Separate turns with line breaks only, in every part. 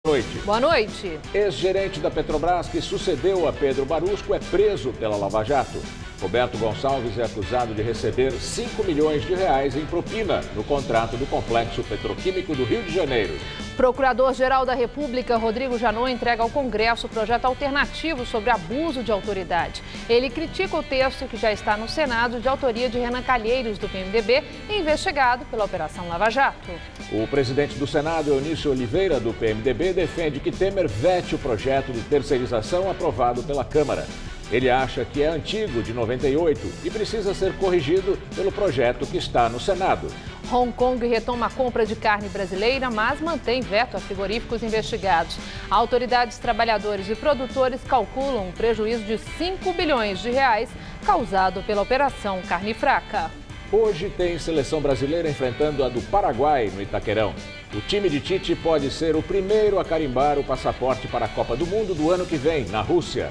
Noite.
Boa noite.
Ex-gerente da Petrobras que sucedeu a Pedro Barusco é preso pela Lava Jato. Roberto Gonçalves é acusado de receber 5 milhões de reais em propina no contrato do Complexo Petroquímico do Rio de Janeiro.
Procurador-Geral da República, Rodrigo Janot, entrega ao Congresso o projeto alternativo sobre abuso de autoridade. Ele critica o texto que já está no Senado, de autoria de Renan Calheiros, do PMDB, investigado pela Operação Lava Jato.
O presidente do Senado, Eunício Oliveira, do PMDB, defende que Temer vete o projeto de terceirização aprovado pela Câmara. Ele acha que é antigo, de 98, e precisa ser corrigido pelo projeto que está no Senado.
Hong Kong retoma a compra de carne brasileira, mas mantém veto a frigoríficos investigados. Autoridades, trabalhadores e produtores calculam um prejuízo de 5 bilhões de reais causado pela Operação Carne Fraca.
Hoje tem seleção brasileira enfrentando a do Paraguai, no Itaquerão. O time de Tite pode ser o primeiro a carimbar o passaporte para a Copa do Mundo do ano que vem, na Rússia.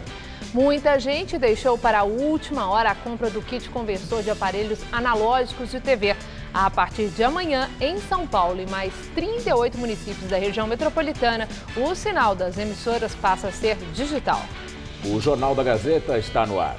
Muita gente deixou para a última hora a compra do kit conversor de aparelhos analógicos de TV. A partir de amanhã, em São Paulo e mais 38 municípios da região metropolitana, o sinal das emissoras passa a ser digital.
O Jornal da Gazeta está no ar.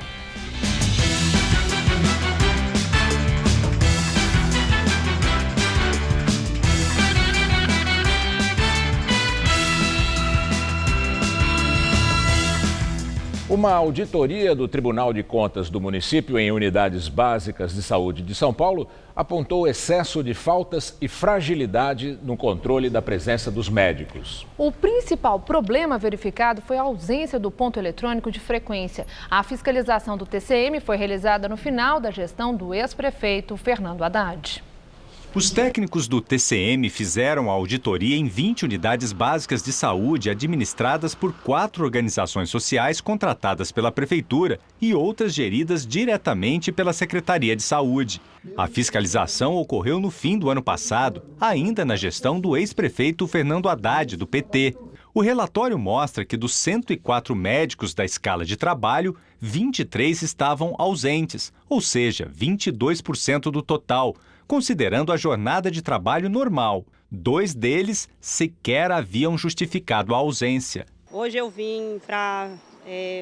Uma auditoria do Tribunal de Contas do município em unidades básicas de saúde de São Paulo apontou excesso de faltas e fragilidade no controle da presença dos médicos.
O principal problema verificado foi a ausência do ponto eletrônico de frequência. A fiscalização do TCM foi realizada no final da gestão do ex-prefeito Fernando Haddad.
Os técnicos do TCM fizeram a auditoria em 20 unidades básicas de saúde administradas por 4 organizações sociais contratadas pela Prefeitura e outras geridas diretamente pela Secretaria de Saúde. A fiscalização ocorreu no fim do ano passado, ainda na gestão do ex-prefeito Fernando Haddad, do PT. O relatório mostra que dos 104 médicos da escala de trabalho, 23 estavam ausentes, ou seja, 22% do total, considerando a jornada de trabalho normal. 2 deles sequer haviam justificado a ausência.
Hoje eu vim para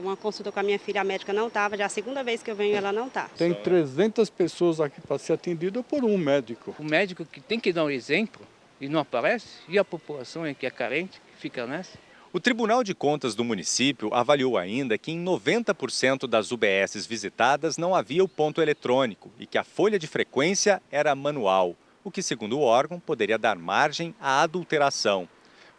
uma consulta com a minha filha, a médica não estava, já é a segunda vez que eu venho ela não está.
Tem 300 pessoas aqui para ser atendida por um médico.
O médico que tem que dar um exemplo e não aparece, e a população é que é carente, que fica nessa.
O Tribunal de Contas do município avaliou ainda que em 90% das UBSs visitadas não havia o ponto eletrônico e que a folha de frequência era manual, o que, segundo o órgão, poderia dar margem à adulteração.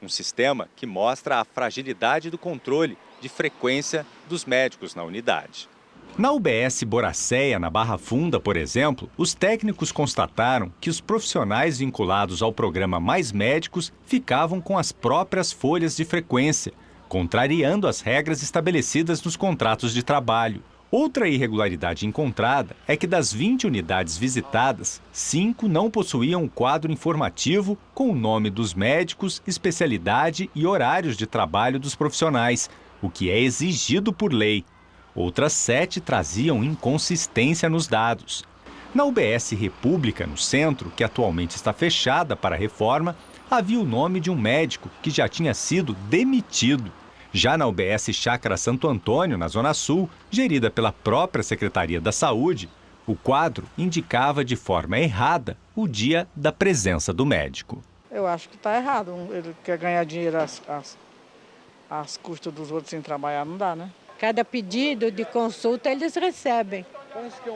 Um sistema que mostra a fragilidade do controle de frequência dos médicos na unidade. Na UBS Boracéia, na Barra Funda, por exemplo, os técnicos constataram que os profissionais vinculados ao programa Mais Médicos ficavam com as próprias folhas de frequência, contrariando as regras estabelecidas nos contratos de trabalho. Outra irregularidade encontrada é que das 20 unidades visitadas, 5 não possuíam um quadro informativo com o nome dos médicos, especialidade e horários de trabalho dos profissionais, o que é exigido por lei. Outras 7 traziam inconsistência nos dados. Na UBS República, no centro, que atualmente está fechada para reforma, havia o nome de um médico que já tinha sido demitido. Já na UBS Chácara Santo Antônio, na Zona Sul, gerida pela própria Secretaria da Saúde, o quadro indicava de forma errada o dia da presença do médico.
Eu acho que está errado. Ele quer ganhar dinheiro às custas dos outros sem trabalhar, não dá, né?
Cada pedido de consulta eles recebem,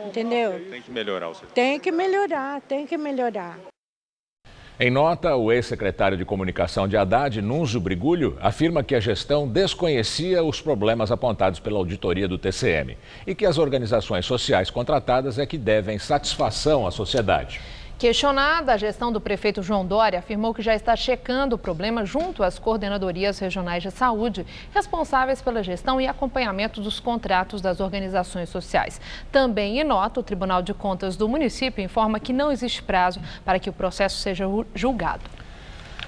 entendeu?
Tem que melhorar o serviço.
Tem que melhorar.
Em nota, o ex-secretário de Comunicação de Haddad, Nunzio Brigulho, afirma que a gestão desconhecia os problemas apontados pela auditoria do TCM e que as organizações sociais contratadas é que devem satisfação à sociedade.
Questionada, a gestão do prefeito João Dória afirmou que já está checando o problema junto às coordenadorias regionais de saúde, responsáveis pela gestão e acompanhamento dos contratos das organizações sociais. Também em nota, o Tribunal de Contas do município informa que não existe prazo para que o processo seja julgado.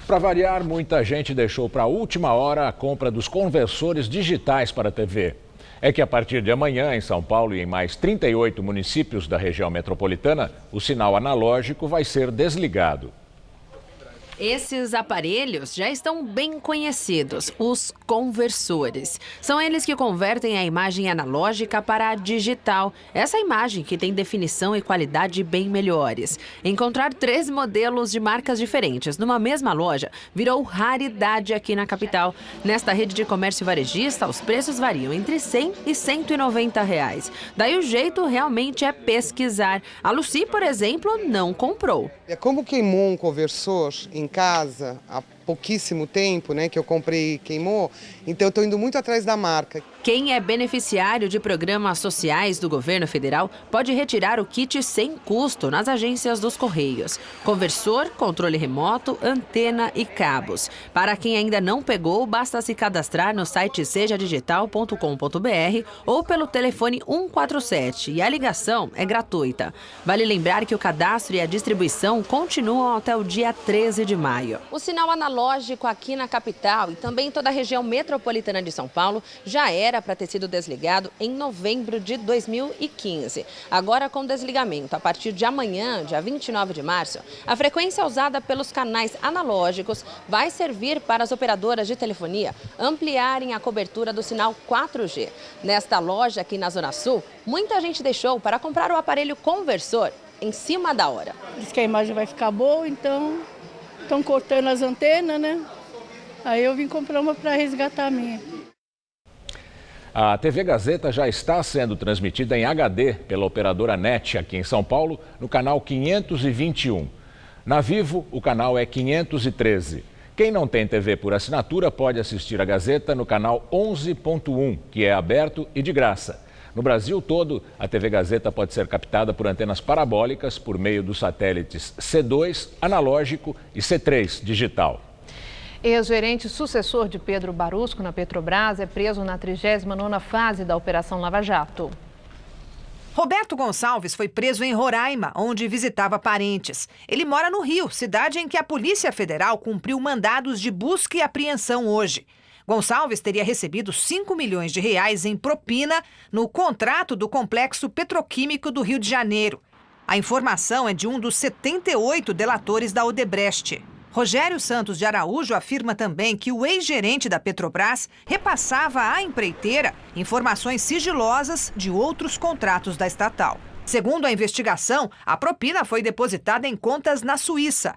Para variar, muita gente deixou para a última hora a compra dos conversores digitais para a TV. É que a partir de amanhã, em São Paulo e em mais 38 municípios da região metropolitana, o sinal analógico vai ser desligado.
Esses aparelhos já estão bem conhecidos, os conversores. São eles que convertem a imagem analógica para a digital. Essa imagem que tem definição e qualidade bem melhores. Encontrar 3 modelos de marcas diferentes numa mesma loja virou raridade aqui na capital. Nesta rede de comércio varejista, os preços variam entre R$100 e R$190. Daí o jeito realmente é pesquisar. A Lucy, por exemplo, não comprou.
Como queimou um conversor em casa há pouquíssimo tempo, né, que eu comprei e queimou, então eu estou indo muito atrás da marca.
Quem é beneficiário de programas sociais do governo federal pode retirar o kit sem custo nas agências dos Correios. Conversor, controle remoto, antena e cabos. Para quem ainda não pegou, basta se cadastrar no site sejadigital.com.br ou pelo telefone 147 e a ligação é gratuita. Vale lembrar que o cadastro e a distribuição continuam até o dia 13 de maio.
O sinal analógico aqui na capital e também em toda a região metropolitana de São Paulo já era para ter sido desligado em novembro de 2015. Agora, com desligamento, a partir de amanhã, dia 29 de março, a frequência usada pelos canais analógicos vai servir para as operadoras de telefonia ampliarem a cobertura do sinal 4G. Nesta loja aqui na Zona Sul, muita gente deixou para comprar o aparelho conversor em cima da hora.
Diz que a imagem vai ficar boa, então estão cortando as antenas, né? Aí eu vim comprar uma para resgatar a minha.
A TV Gazeta já está sendo transmitida em HD pela operadora NET aqui em São Paulo, no canal 521. Na Vivo, o canal é 513. Quem não tem TV por assinatura pode assistir a Gazeta no canal 11.1, que é aberto e de graça. No Brasil todo, a TV Gazeta pode ser captada por antenas parabólicas por meio dos satélites C2, analógico e C3, digital.
Ex-gerente sucessor de Pedro Barusco na Petrobras é preso na 39ª fase da Operação Lava Jato.
Roberto Gonçalves foi preso em Roraima, onde visitava parentes. Ele mora no Rio, cidade em que a Polícia Federal cumpriu mandados de busca e apreensão hoje. Gonçalves teria recebido R$5 milhões em propina no contrato do Complexo Petroquímico do Rio de Janeiro. A informação é de um dos 78 delatores da Odebrecht. Rogério Santos de Araújo afirma também que o ex-gerente da Petrobras repassava à empreiteira informações sigilosas de outros contratos da estatal. Segundo a investigação, a propina foi depositada em contas na Suíça.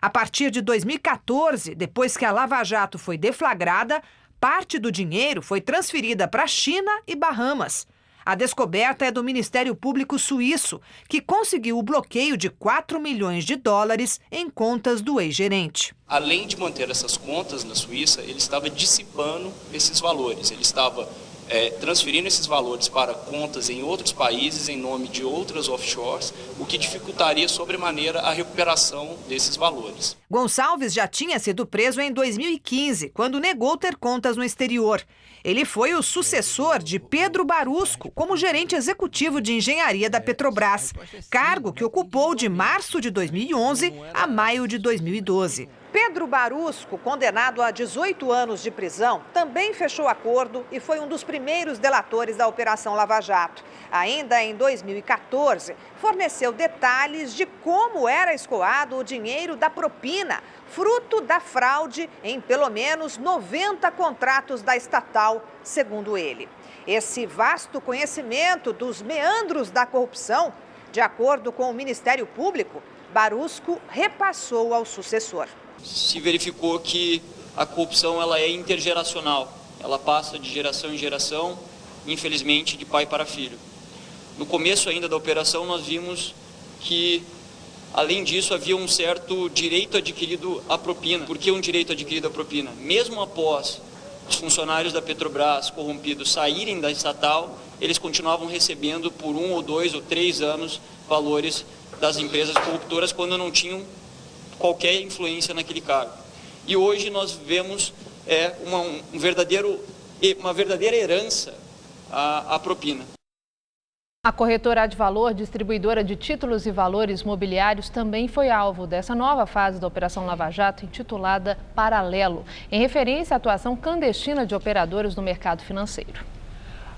A partir de 2014, depois que a Lava Jato foi deflagrada, parte do dinheiro foi transferida para a China e Bahamas. A descoberta é do Ministério Público Suíço, que conseguiu o bloqueio de $4 milhões em contas do ex-gerente.
Além de manter essas contas na Suíça, ele estava dissipando esses valores. Ele estava transferindo esses valores para contas em outros países, em nome de outras offshores, o que dificultaria sobremaneira a recuperação desses valores.
Gonçalves já tinha sido preso em 2015, quando negou ter contas no exterior. Ele foi o sucessor de Pedro Barusco como gerente executivo de engenharia da Petrobras, cargo que ocupou de março de 2011 a maio de 2012. Pedro Barusco, condenado a 18 anos de prisão, também fechou acordo e foi um dos primeiros delatores da Operação Lava Jato. Ainda em 2014, forneceu detalhes de como era escoado o dinheiro da propina, fruto da fraude em pelo menos 90 contratos da estatal, segundo ele. Esse vasto conhecimento dos meandros da corrupção, de acordo com o Ministério Público, Barusco repassou ao sucessor.
Se verificou que a corrupção ela é intergeracional, ela passa de geração em geração, infelizmente de pai para filho. No começo ainda da operação nós vimos que, além disso, havia um certo direito adquirido à propina. Por que um direito adquirido à propina? Mesmo após os funcionários da Petrobras corrompidos saírem da estatal, eles continuavam recebendo por 1 ou 2 ou 3 anos valores das empresas corruptoras quando não tinham qualquer influência naquele cargo. E hoje nós vemos uma verdadeira herança à propina.
A corretora Advalor, distribuidora de títulos e valores mobiliários, também foi alvo dessa nova fase da Operação Lava Jato, intitulada Paralelo, em referência à atuação clandestina de operadores no mercado financeiro.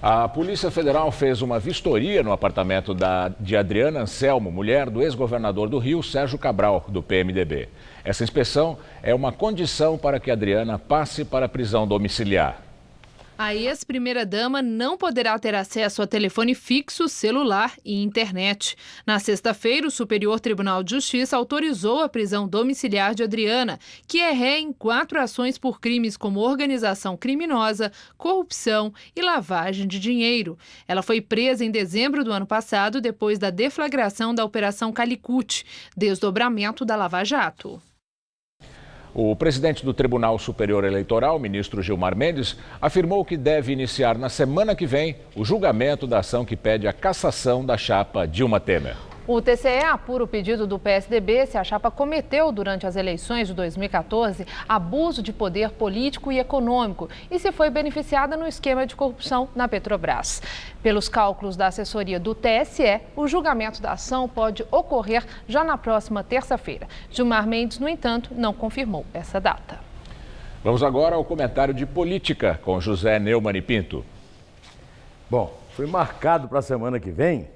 A Polícia Federal fez uma vistoria no apartamento de Adriana Anselmo, mulher do ex-governador do Rio, Sérgio Cabral, do PMDB. Essa inspeção é uma condição para que Adriana passe para a prisão domiciliar.
A ex-primeira-dama não poderá ter acesso a telefone fixo, celular e internet. Na sexta-feira, o Superior Tribunal de Justiça autorizou a prisão domiciliar de Adriana, que é ré em 4 ações por crimes como organização criminosa, corrupção e lavagem de dinheiro. Ela foi presa em dezembro do ano passado, depois da deflagração da Operação Calicut, desdobramento da Lava Jato.
O presidente do Tribunal Superior Eleitoral, ministro Gilmar Mendes, afirmou que deve iniciar na semana que vem o julgamento da ação que pede a cassação da chapa Dilma Temer.
O TCE apura o pedido do PSDB se a chapa cometeu, durante as eleições de 2014, abuso de poder político e econômico e se foi beneficiada no esquema de corrupção na Petrobras. Pelos cálculos da assessoria do TSE, o julgamento da ação pode ocorrer já na próxima terça-feira. Gilmar Mendes, no entanto, não confirmou essa data.
Vamos agora ao comentário de política com José Neumann e Pinto.
Bom, foi marcado para a semana que vem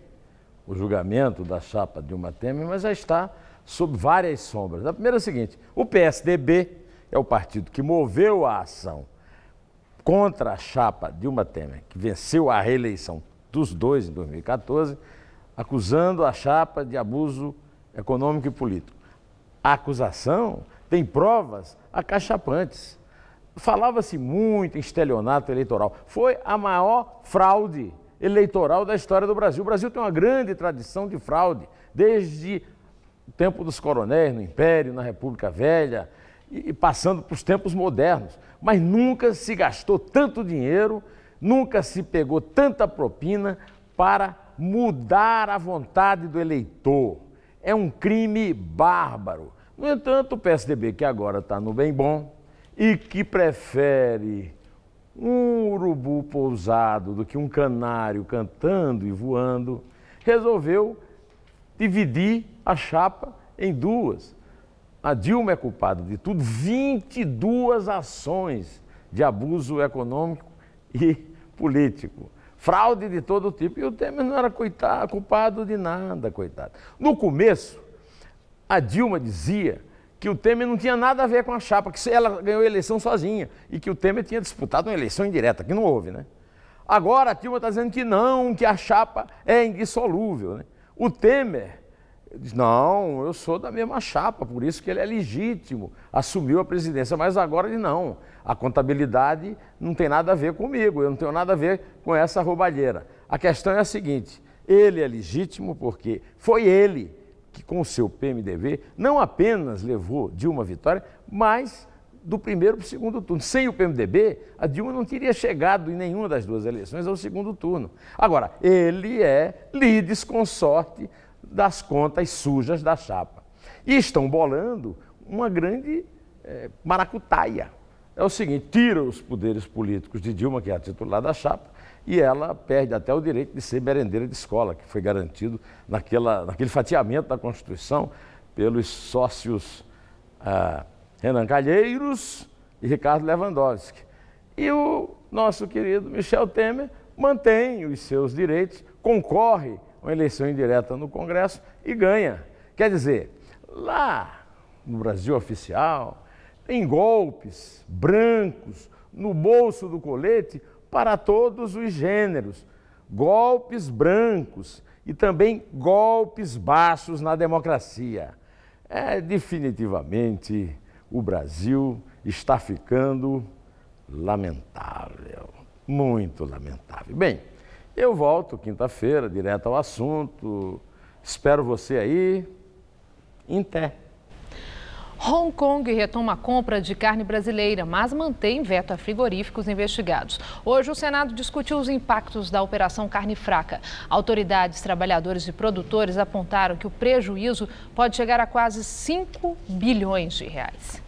o julgamento da chapa Dilma Temer, mas já está sob várias sombras. A primeira é a seguinte: o PSDB é o partido que moveu a ação contra a chapa Dilma Temer, que venceu a reeleição dos dois em 2014, acusando a chapa de abuso econômico e político. A acusação tem provas acachapantes. Falava-se muito em estelionato eleitoral. Foi a maior fraude eleitoral da história do Brasil. O Brasil tem uma grande tradição de fraude, desde o tempo dos coronéis, no Império, na República Velha, e passando para os tempos modernos. Mas nunca se gastou tanto dinheiro, nunca se pegou tanta propina para mudar a vontade do eleitor. É um crime bárbaro. No entanto, o PSDB, que agora está no bem bom e que prefere um urubu pousado do que um canário cantando e voando, resolveu dividir a chapa em duas. A Dilma é culpada de tudo, 22 ações de abuso econômico e político. Fraude de todo tipo. E o Temer não era culpado de nada, coitado. No começo, a Dilma dizia que o Temer não tinha nada a ver com a chapa, que ela ganhou a eleição sozinha e que o Temer tinha disputado uma eleição indireta, que não houve, né? Agora a Dilma está dizendo que não, que a chapa é indissolúvel, né? O Temer diz: não, eu sou da mesma chapa, por isso que ele é legítimo, assumiu a presidência, mas agora ele não. A contabilidade não tem nada a ver comigo, eu não tenho nada a ver com essa roubalheira. A questão é a seguinte: ele é legítimo porque foi ele que com o seu PMDB não apenas levou Dilma à vitória, mas do primeiro para o segundo turno. Sem o PMDB, a Dilma não teria chegado em nenhuma das duas eleições ao segundo turno. Agora, ele é lides consorte das contas sujas da chapa. E estão bolando uma grande maracutaia. É o seguinte: tira os poderes políticos de Dilma, que é a titular da chapa, e ela perde até o direito de ser merendeira de escola, que foi garantido naquele fatiamento da Constituição pelos sócios Renan Calheiros e Ricardo Lewandowski. E o nosso querido Michel Temer mantém os seus direitos, concorre a uma eleição indireta no Congresso e ganha. Quer dizer, lá no Brasil oficial, tem golpes brancos no bolso do colete para todos os gêneros, golpes brancos e também golpes baixos na democracia. Definitivamente, o Brasil está ficando lamentável, muito lamentável. Bem, eu volto quinta-feira, direto ao assunto, espero você aí, em té.
Hong Kong retoma a compra de carne brasileira, mas mantém veto a frigoríficos investigados. Hoje, o Senado discutiu os impactos da Operação Carne Fraca. Autoridades, trabalhadores e produtores apontaram que o prejuízo pode chegar a quase 5 bilhões de reais.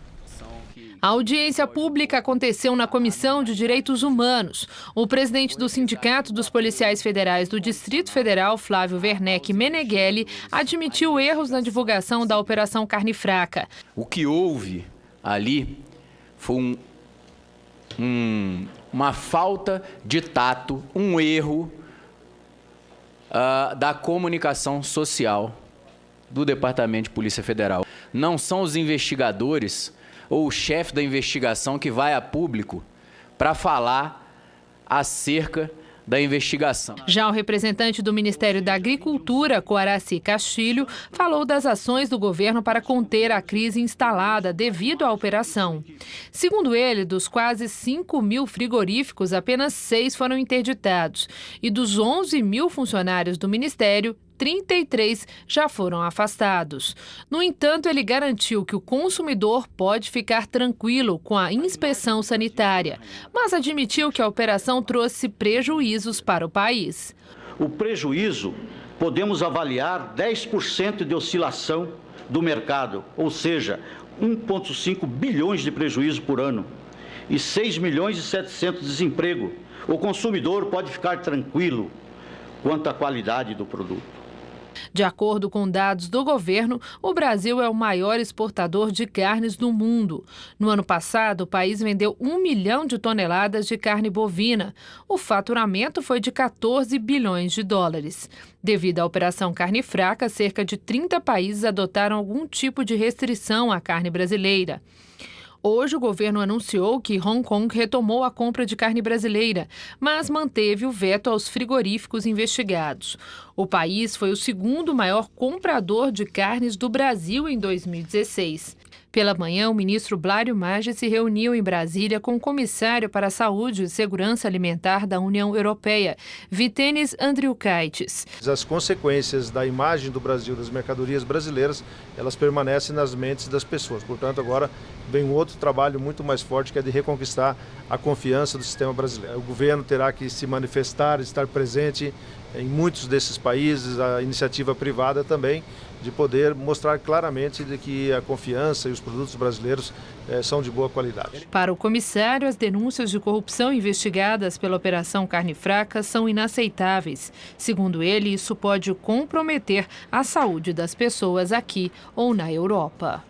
A audiência pública aconteceu na Comissão de Direitos Humanos. O presidente do Sindicato dos Policiais Federais do Distrito Federal, Flávio Werneck Meneghelli, admitiu erros na divulgação da Operação Carne Fraca.
O que houve ali foi uma falta de tato, um erro da comunicação social do Departamento de Polícia Federal. Não são os investigadores ou o chefe da investigação que vai a público para falar acerca da investigação.
Já o representante do Ministério da Agricultura, Coaraci Castilho, falou das ações do governo para conter a crise instalada devido à operação. Segundo ele, dos quase 5.000 frigoríficos, apenas 6 foram interditados. E dos 11.000 funcionários do Ministério, 33 já foram afastados. No entanto, ele garantiu que o consumidor pode ficar tranquilo com a inspeção sanitária, mas admitiu que a operação trouxe prejuízos para o país.
O prejuízo podemos avaliar 10% de oscilação do mercado, ou seja, 1,5 bilhões de prejuízo por ano e 6 milhões e 700 de desemprego. O consumidor pode ficar tranquilo quanto à qualidade do produto.
De acordo com dados do governo, o Brasil é o maior exportador de carnes do mundo. No ano passado, o país vendeu 1 milhão de toneladas de carne bovina. O faturamento foi de 14 bilhões de dólares. Devido à Operação Carne Fraca, cerca de 30 países adotaram algum tipo de restrição à carne brasileira. Hoje, o governo anunciou que Hong Kong retomou a compra de carne brasileira, mas manteve o veto aos frigoríficos investigados. O país foi o segundo maior comprador de carnes do Brasil em 2016. Pela manhã, o ministro Blário Maggi se reuniu em Brasília com o comissário para a Saúde e Segurança Alimentar da União Europeia, Vytenis Andriukaitis.
As consequências da imagem do Brasil, das mercadorias brasileiras, elas permanecem nas mentes das pessoas. Portanto, agora vem um outro trabalho muito mais forte, que é de reconquistar a confiança do sistema brasileiro. O governo terá que se manifestar, estar presente em muitos desses países, a iniciativa privada também, de poder mostrar claramente de que a confiança e os produtos brasileiros são de boa qualidade.
Para o comissário, as denúncias de corrupção investigadas pela Operação Carne Fraca são inaceitáveis. Segundo ele, isso pode comprometer a saúde das pessoas aqui ou na Europa.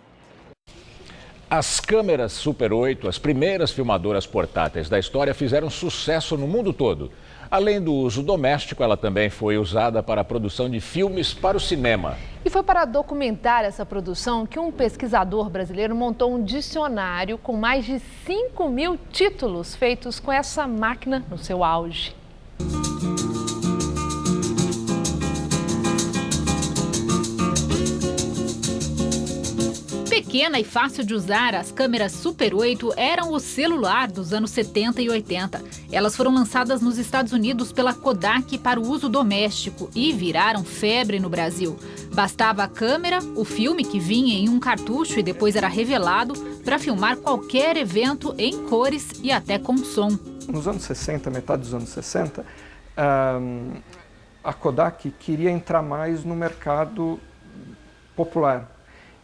As câmeras Super 8, as primeiras filmadoras portáteis da história, fizeram sucesso no mundo todo. Além do uso doméstico, ela também foi usada para a produção de filmes para o cinema.
E foi para documentar essa produção que um pesquisador brasileiro montou um dicionário com mais de 5.000 títulos feitos com essa máquina no seu auge.
Pequena e fácil de usar, as câmeras Super 8 eram o celular dos anos 70 e 80. Elas foram lançadas nos Estados Unidos pela Kodak para o uso doméstico e viraram febre no Brasil. Bastava a câmera, o filme que vinha em um cartucho e depois era revelado, para filmar qualquer evento em cores e até com som.
Nos anos 60, metade dos anos 60, a Kodak queria entrar mais no mercado popular.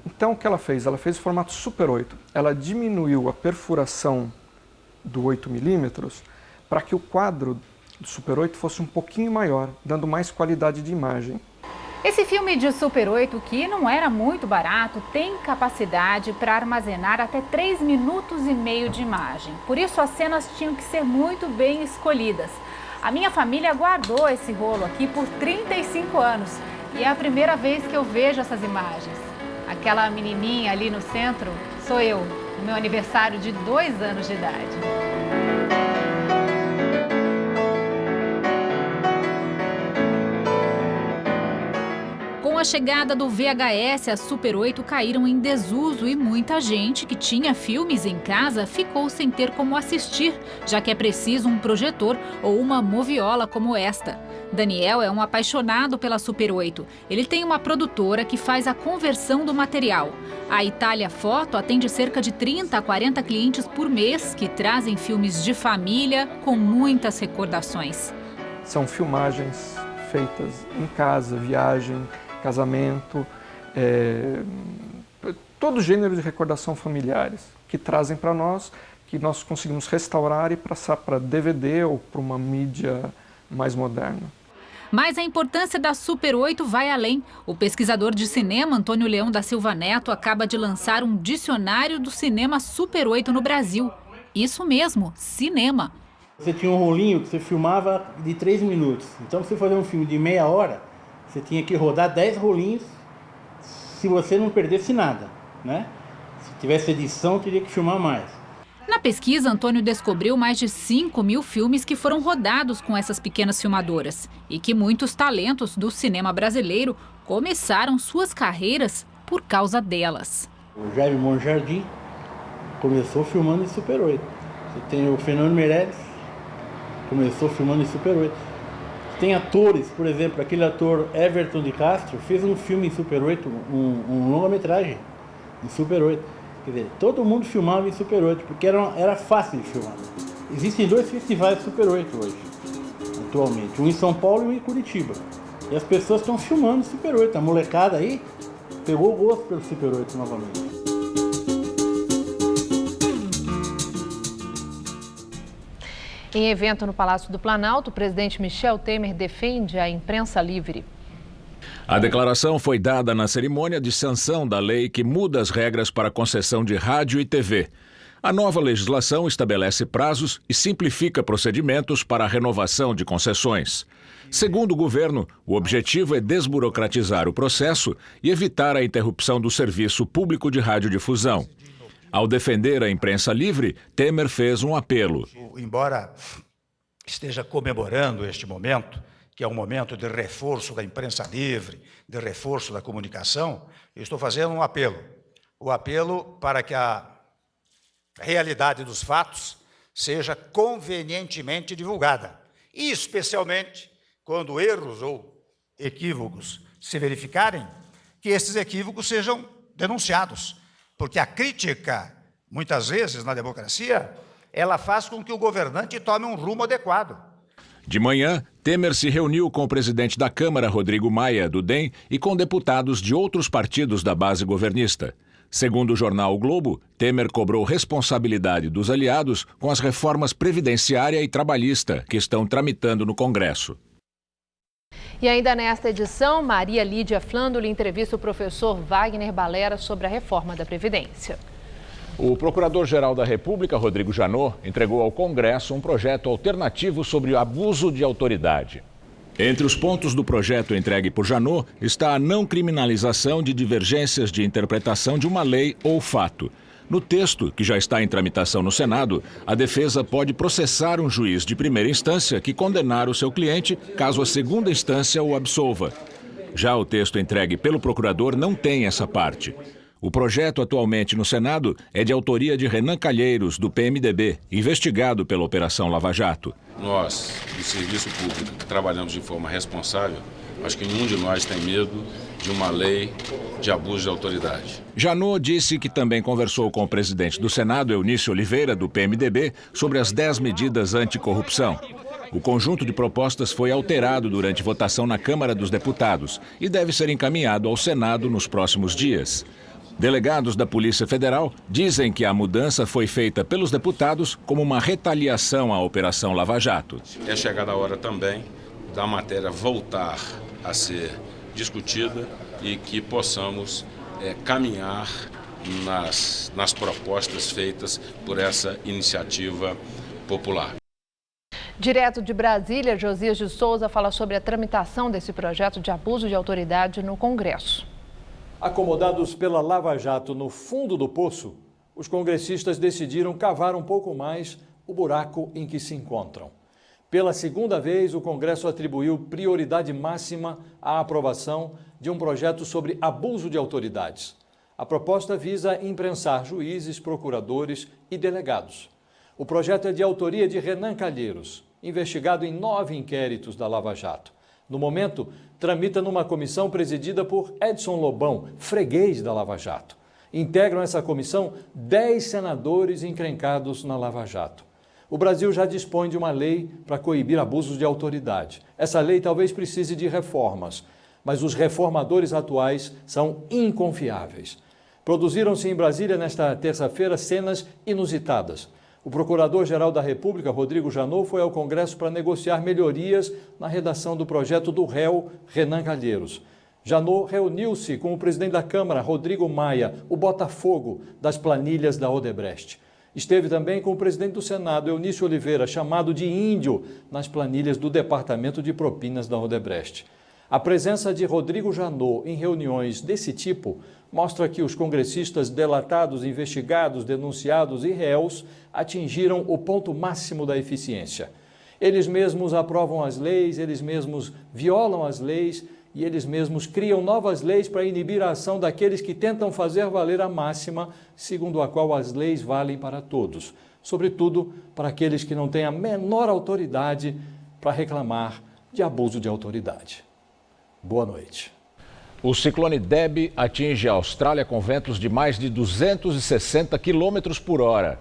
Então, o que ela fez? Ela fez o formato Super 8. Ela diminuiu a perfuração do 8 milímetros para que o quadro do Super 8 fosse um pouquinho maior, dando mais qualidade de imagem.
Esse filme de Super 8, que não era muito barato, tem capacidade para armazenar até 3,5 minutos de imagem. Por isso, as cenas tinham que ser muito bem escolhidas. A minha família guardou esse rolo aqui por 35 anos e é a primeira vez que eu vejo essas imagens. Aquela menininha ali no centro sou eu, no meu aniversário de 2 anos de idade. Com a chegada do VHS, as Super 8 caíram em desuso e muita gente que tinha filmes em casa ficou sem ter como assistir, já que é preciso um projetor ou uma moviola como esta. Daniel é um apaixonado pela Super 8. Ele tem uma produtora que faz a conversão do material. A Itália Foto atende cerca de 30 a 40 clientes por mês que trazem filmes de família com muitas recordações.
São filmagens feitas em casa, viagem, casamento, todo gênero de recordação familiares que trazem para nós, que nós conseguimos restaurar e passar para DVD ou para uma mídia mais moderna.
Mas a importância da Super 8 vai além. O pesquisador de cinema Antônio Leão da Silva Neto acaba de lançar um dicionário do cinema Super 8 no Brasil. Isso mesmo, cinema.
Você tinha um rolinho que você filmava de 3 minutos. Então, pra você fazer um filme de meia hora, você tinha que rodar 10 rolinhos se você não perdesse nada, né? Se tivesse edição, teria que filmar mais.
Na pesquisa, Antônio descobriu mais de 5.000 filmes que foram rodados com essas pequenas filmadoras e que muitos talentos do cinema brasileiro começaram suas carreiras por causa delas.
O Jaime Monjardim começou filmando em Super 8. Você tem o Fernando Meirelles, começou filmando em Super 8. Tem atores, por exemplo, aquele ator Everton de Castro fez um filme em Super 8, um longa-metragem em Super 8. Quer dizer, todo mundo filmava em Super 8, porque era fácil de filmar. Existem 2 festivais Super 8 hoje, atualmente. Um em São Paulo e um em Curitiba. E as pessoas estão filmando Super 8. A molecada aí pegou o gosto pelo Super 8 novamente.
Em evento no Palácio do Planalto, o presidente Michel Temer defende a imprensa livre.
A declaração foi dada na cerimônia de sanção da lei que muda as regras para a concessão de rádio e TV. A nova legislação estabelece prazos e simplifica procedimentos para a renovação de concessões. Segundo o governo, o objetivo é desburocratizar o processo e evitar a interrupção do serviço público de radiodifusão. Ao defender a imprensa livre, Temer fez um apelo.
Embora esteja comemorando este momento, que é um momento de reforço da imprensa livre, de reforço da comunicação, eu estou fazendo um apelo. O apelo para que a realidade dos fatos seja convenientemente divulgada. E, especialmente, quando erros ou equívocos se verificarem, que esses equívocos sejam denunciados. Porque a crítica, muitas vezes, na democracia, ela faz com que o governante tome um rumo adequado.
De manhã, Temer se reuniu com o presidente da Câmara, Rodrigo Maia, do DEM, e com deputados de outros partidos da base governista. Segundo o jornal O Globo, Temer cobrou responsabilidade dos aliados com as reformas previdenciária e trabalhista que estão tramitando no Congresso.
E ainda nesta edição, Maria Lídia Flandoli entrevista o professor Wagner Balera sobre a reforma da Previdência.
O Procurador-Geral da República, Rodrigo Janot, entregou ao Congresso um projeto alternativo sobre abuso de autoridade. Entre os pontos do projeto entregue por Janot está a não criminalização de divergências de interpretação de uma lei ou fato. No texto, que já está em tramitação no Senado, a defesa pode processar um juiz de primeira instância que condenar o seu cliente caso a segunda instância o absolva. Já o texto entregue pelo procurador não tem essa parte. O projeto atualmente no Senado é de autoria de Renan Calheiros, do PMDB, investigado pela Operação Lava Jato.
Nós, do serviço público, que trabalhamos de forma responsável, acho que nenhum de nós tem medo de uma lei de abuso de autoridade.
Janot disse que também conversou com o presidente do Senado, Eunício Oliveira, do PMDB, sobre as 10 medidas anticorrupção. O conjunto de propostas foi alterado durante votação na Câmara dos Deputados e deve ser encaminhado ao Senado nos próximos dias. Delegados da Polícia Federal dizem que a mudança foi feita pelos deputados como uma retaliação à Operação Lava Jato.
É chegada a hora também da matéria voltar a ser discutida e que possamos caminhar nas propostas feitas por essa iniciativa popular.
Direto de Brasília, Josias de Souza fala sobre a tramitação desse projeto de abuso de autoridade no Congresso.
Acomodados pela Lava Jato no fundo do poço, os congressistas decidiram cavar um pouco mais o buraco em que se encontram. Pela segunda vez, o Congresso atribuiu prioridade máxima à aprovação de um projeto sobre abuso de autoridades. A proposta visa imprensar juízes, procuradores e delegados. O projeto é de autoria de Renan Calheiros, investigado em 9 inquéritos da Lava Jato. No momento, tramita numa comissão presidida por Edson Lobão, freguês da Lava Jato. Integram essa comissão 10 senadores encrencados na Lava Jato. O Brasil já dispõe de uma lei para coibir abusos de autoridade. Essa lei talvez precise de reformas, mas os reformadores atuais são inconfiáveis. Produziram-se em Brasília nesta terça-feira cenas inusitadas. O Procurador-Geral da República, Rodrigo Janot, foi ao Congresso para negociar melhorias na redação do projeto do réu Renan Calheiros. Janot reuniu-se com o presidente da Câmara, Rodrigo Maia, o Botafogo das planilhas da Odebrecht. Esteve também com o presidente do Senado, Eunício Oliveira, chamado de índio nas planilhas do Departamento de Propinas da Odebrecht. A presença de Rodrigo Janot em reuniões desse tipo mostra que os congressistas delatados, investigados, denunciados e réus atingiram o ponto máximo da eficiência. Eles mesmos aprovam as leis, eles mesmos violam as leis e eles mesmos criam novas leis para inibir a ação daqueles que tentam fazer valer a máxima, segundo a qual as leis valem para todos, sobretudo para aqueles que não têm a menor autoridade para reclamar de abuso de autoridade. Boa noite.
O ciclone Debby atinge a Austrália com ventos de mais de 260 km por hora.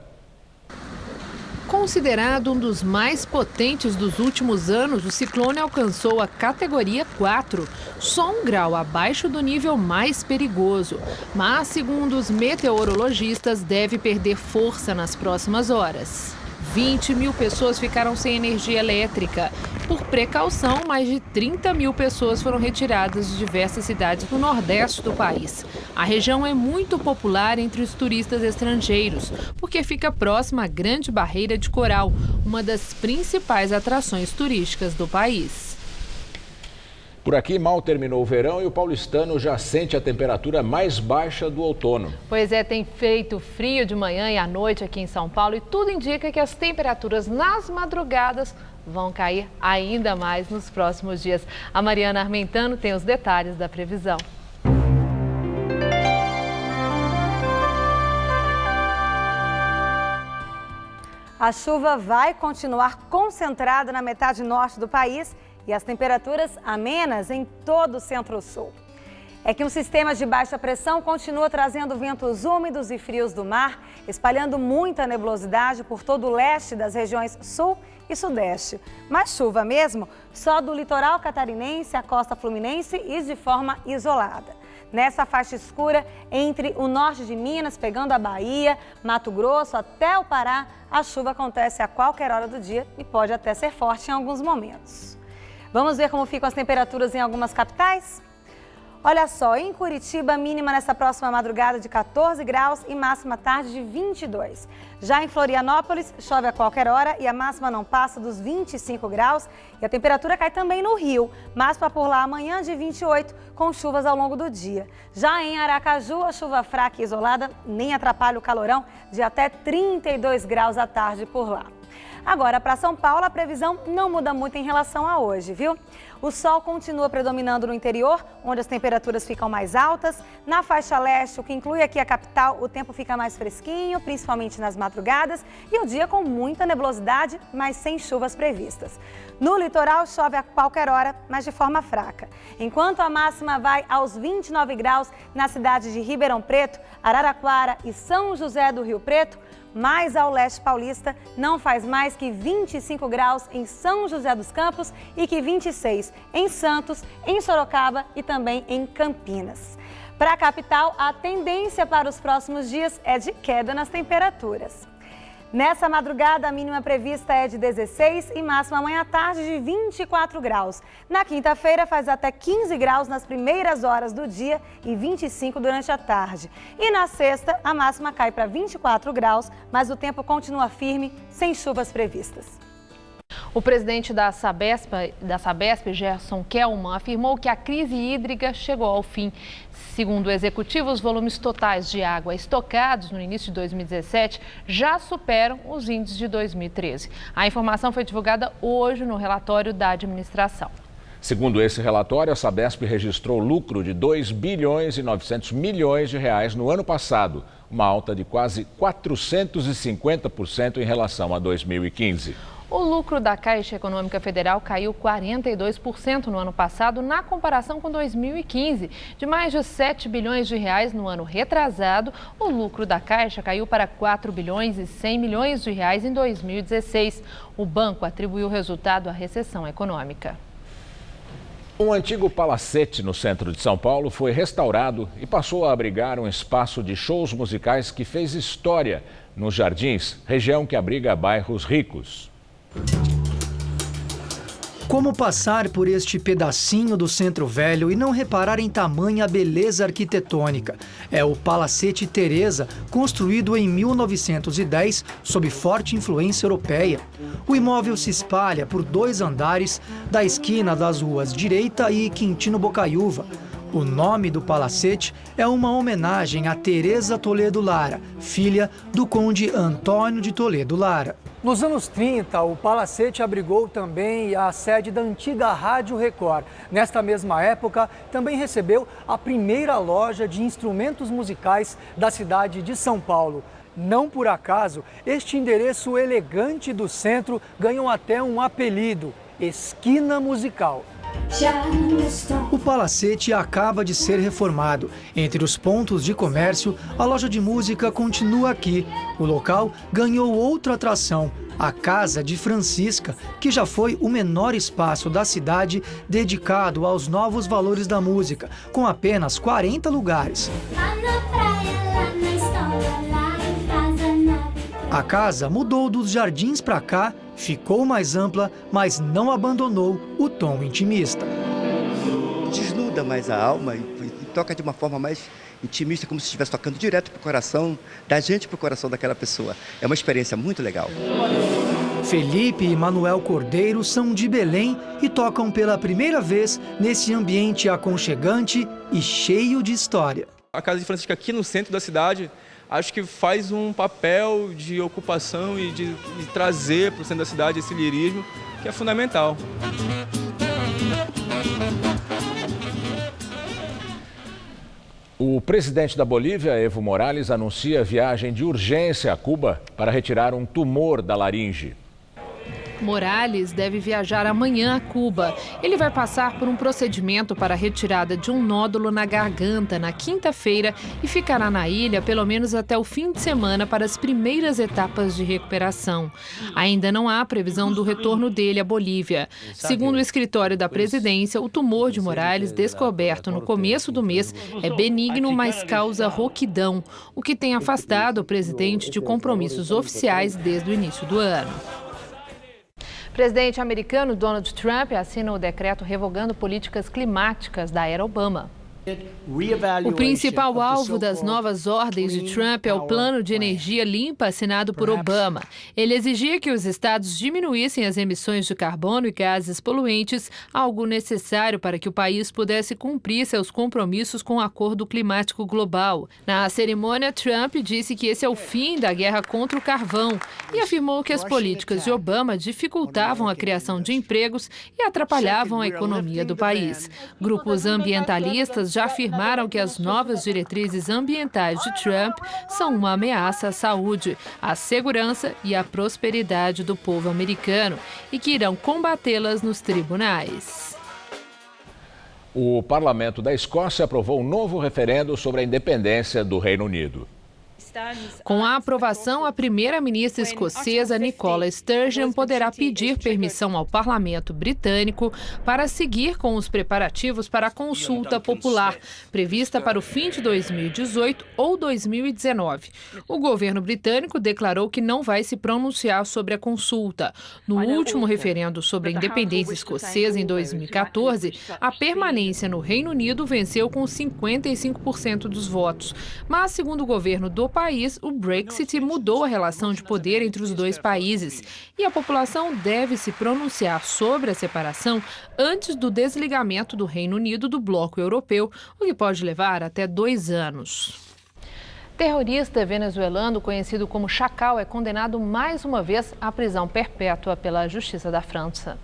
Considerado um dos mais potentes dos últimos anos, o ciclone alcançou a categoria 4, só um grau abaixo do nível mais perigoso. Mas, segundo os meteorologistas, deve perder força nas próximas horas. 20 mil pessoas ficaram sem energia elétrica. Por precaução, mais de 30 mil pessoas foram retiradas de diversas cidades no nordeste do país. A região é muito popular entre os turistas estrangeiros, porque fica próxima à Grande Barreira de Coral, uma das principais atrações turísticas do país.
Por aqui, mal terminou o verão e o paulistano já sente a temperatura mais baixa do outono.
Pois é, tem feito frio de manhã e à noite aqui em São Paulo e tudo indica que as temperaturas nas madrugadas vão cair ainda mais nos próximos dias. A Mariana Armentano tem os detalhes da previsão.
A chuva vai continuar concentrada na metade norte do país e as temperaturas amenas em todo o centro-sul. É que um sistema de baixa pressão continua trazendo ventos úmidos e frios do mar, espalhando muita nebulosidade por todo o leste das regiões sul e sudeste. Mas chuva mesmo só do litoral catarinense à costa fluminense e de forma isolada. Nessa faixa escura entre o norte de Minas, pegando a Bahia, Mato Grosso até o Pará, a chuva acontece a qualquer hora do dia e pode até ser forte em alguns momentos. Vamos ver como ficam as temperaturas em algumas capitais? Olha só, em Curitiba, mínima nessa próxima madrugada de 14 graus e máxima tarde de 22. Já em Florianópolis, chove a qualquer hora e a máxima não passa dos 25 graus. E a temperatura cai também no Rio, máxima por lá amanhã de 28, com chuvas ao longo do dia. Já em Aracaju, a chuva fraca e isolada nem atrapalha o calorão de até 32 graus à tarde por lá. Agora, para São Paulo, a previsão não muda muito em relação a hoje, viu? O sol continua predominando no interior, onde as temperaturas ficam mais altas. Na faixa leste, o que inclui aqui a capital, o tempo fica mais fresquinho, principalmente nas madrugadas, e o dia com muita nebulosidade, mas sem chuvas previstas. No litoral, chove a qualquer hora, mas de forma fraca. Enquanto a máxima vai aos 29 graus na cidade de Ribeirão Preto, Araraquara e São José do Rio Preto, mais ao leste paulista, não faz mais que 25 graus em São José dos Campos e que 26 em Santos, em Sorocaba e também em Campinas. Para a capital, a tendência para os próximos dias é de queda nas temperaturas. Nessa madrugada, a mínima prevista é de 16 e máxima amanhã à tarde de 24 graus. Na quinta-feira, faz até 15 graus nas primeiras horas do dia e 25 durante a tarde. E na sexta, a máxima cai para 24 graus, mas o tempo continua firme, sem chuvas previstas.
O presidente da Sabesp, Gerson Kelman, afirmou que a crise hídrica chegou ao fim. Segundo o executivo, os volumes totais de água estocados no início de 2017 já superam os índices de 2013. A informação foi divulgada hoje no relatório da administração.
Segundo esse relatório, a Sabesp registrou lucro de 2 bilhões e 900 milhões de reais no ano passado, uma alta de quase 450% em relação a 2015.
O lucro da Caixa Econômica Federal caiu 42% no ano passado, na comparação com 2015. De mais de 7 bilhões de reais no ano retrasado, o lucro da Caixa caiu para 4 bilhões e 100 milhões de reais em 2016. O banco atribuiu o resultado à recessão econômica.
Um antigo palacete no centro de São Paulo foi restaurado e passou a abrigar um espaço de shows musicais que fez história nos Jardins, região que abriga bairros ricos.
Como passar por este pedacinho do Centro Velho e não reparar em tamanha beleza arquitetônica? É o Palacete Teresa, construído em 1910 sob forte influência europeia. O imóvel se espalha por 2 andares da esquina das ruas Direita e Quintino Bocaiúva. O nome do palacete é uma homenagem a Teresa Toledo Lara, filha do conde Antônio de Toledo Lara. Nos anos 30, o palacete abrigou também a sede da antiga Rádio Record. Nesta mesma época, também recebeu a primeira loja de instrumentos musicais da cidade de São Paulo. Não por acaso, este endereço elegante do centro ganhou até um apelido: Esquina Musical. O palacete acaba de ser reformado. Entre os pontos de comércio, a loja de música continua aqui. O local ganhou outra atração, a Casa de Francisca, que já foi o menor espaço da cidade dedicado aos novos valores da música, com apenas 40 lugares. A casa mudou dos jardins para cá, ficou mais ampla, mas não abandonou o tom intimista.
Desnuda mais a alma e toca de uma forma mais intimista, como se estivesse tocando direto para o coração, da gente para o coração daquela pessoa. É uma experiência muito legal.
Felipe e Manuel Cordeiro são de Belém e tocam pela primeira vez nesse ambiente aconchegante e cheio de história.
A Casa de Francisca aqui no centro da cidade, acho que faz um papel de ocupação e de trazer para o centro da cidade esse lirismo que é fundamental.
O presidente da Bolívia, Evo Morales, anuncia viagem de urgência a Cuba para retirar um tumor da laringe.
Morales deve viajar amanhã a Cuba. Ele vai passar por um procedimento para a retirada de um nódulo na garganta na quinta-feira e ficará na ilha pelo menos até o fim de semana para as primeiras etapas de recuperação. Ainda não há previsão do retorno dele à Bolívia. Segundo o escritório da presidência, o tumor de Morales, descoberto no começo do mês, é benigno, mas causa rouquidão, o que tem afastado o presidente de compromissos oficiais desde o início do ano. O presidente americano Donald Trump assina o decreto revogando políticas climáticas da era Obama. O principal alvo das novas ordens de Trump é o Plano de Energia Limpa assinado por Obama. Ele exigia que os estados diminuíssem as emissões de carbono e gases poluentes, algo necessário para que o país pudesse cumprir seus compromissos com o Acordo Climático Global. Na cerimônia, Trump disse que esse é o fim da guerra contra o carvão e afirmou que as políticas de Obama dificultavam a criação de empregos e atrapalhavam a economia do país. Grupos ambientalistas já afirmaram que as novas diretrizes ambientais de Trump são uma ameaça à saúde, à segurança e à prosperidade do povo americano e que irão combatê-las nos tribunais.
O parlamento da Escócia aprovou um novo referendo sobre a independência do Reino Unido.
Com a aprovação, a primeira-ministra escocesa Nicola Sturgeon poderá pedir permissão ao parlamento britânico para seguir com os preparativos para a consulta popular, prevista para o fim de 2018 ou 2019. O governo britânico declarou que não vai se pronunciar sobre a consulta. No último referendo sobre a independência escocesa em 2014, a permanência no Reino Unido venceu com 55% dos votos. Mas, segundo o governo do país, o Brexit mudou a relação de poder entre os dois países e a população deve se pronunciar sobre a separação antes do desligamento do Reino Unido do bloco europeu, o que pode levar até 2 anos. Terrorista venezuelano conhecido como Chacal é condenado mais uma vez à prisão perpétua pela Justiça da França.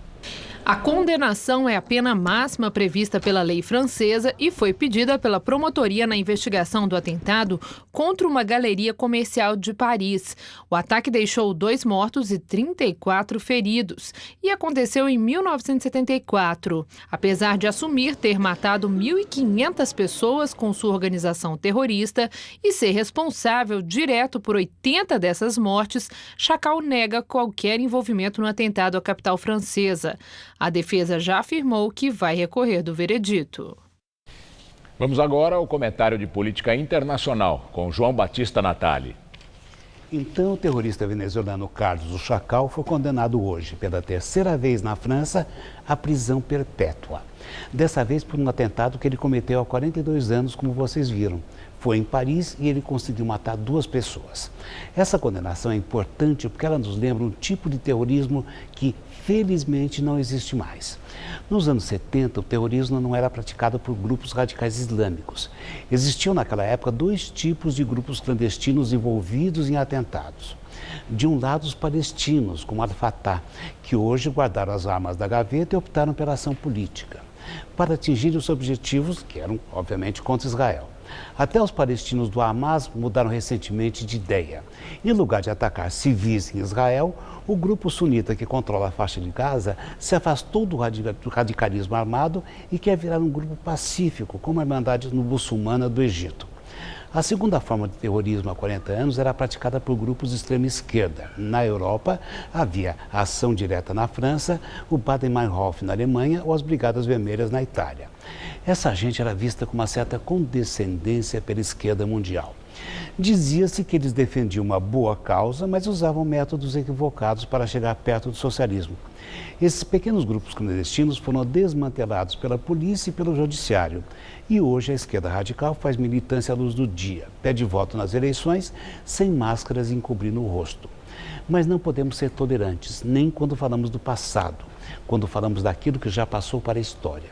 A condenação é a pena máxima prevista pela lei francesa e foi pedida pela promotoria na investigação do atentado contra uma galeria comercial de Paris. O ataque deixou 2 mortos e 34 feridos e aconteceu em 1974. Apesar de assumir ter matado 1.500 pessoas com sua organização terrorista e ser responsável direto por 80 dessas mortes, Chacal nega qualquer envolvimento no atentado à capital francesa. A defesa já afirmou que vai recorrer do veredito.
Vamos agora ao comentário de política internacional com João Batista Natali.
Então, o terrorista venezuelano Carlos o Chacal foi condenado hoje, pela terceira vez na França, à prisão perpétua. Dessa vez por um atentado que ele cometeu há 42 anos, como vocês viram. Foi em Paris e ele conseguiu matar 2 pessoas. Essa condenação é importante porque ela nos lembra um tipo de terrorismo que, felizmente, não existe mais. Nos anos 70, o terrorismo não era praticado por grupos radicais islâmicos. Existiam naquela época 2 tipos de grupos clandestinos envolvidos em atentados. De um lado, os palestinos, como Al-Fatah, que hoje guardaram as armas da gaveta e optaram pela ação política, para atingir os objetivos que eram, obviamente, contra Israel. Até os palestinos do Hamas mudaram recentemente de ideia. Em lugar de atacar civis em Israel, o grupo sunita que controla a faixa de Gaza se afastou do radicalismo armado e quer virar um grupo pacífico, como a Irmandade Muçulmana do Egito. A segunda forma de terrorismo há 40 anos era praticada por grupos de extrema esquerda. Na Europa, havia a Ação Direta na França, o Baader-Meinhof na Alemanha ou as Brigadas Vermelhas na Itália. Essa gente era vista com uma certa condescendência pela esquerda mundial. Dizia-se que eles defendiam uma boa causa, mas usavam métodos equivocados para chegar perto do socialismo. Esses pequenos grupos clandestinos foram desmantelados pela polícia e pelo judiciário. E hoje a esquerda radical faz militância à luz do dia, pede voto nas eleições, sem máscaras e encobrindo o rosto. Mas não podemos ser tolerantes, nem quando falamos do passado, quando falamos daquilo que já passou para a história.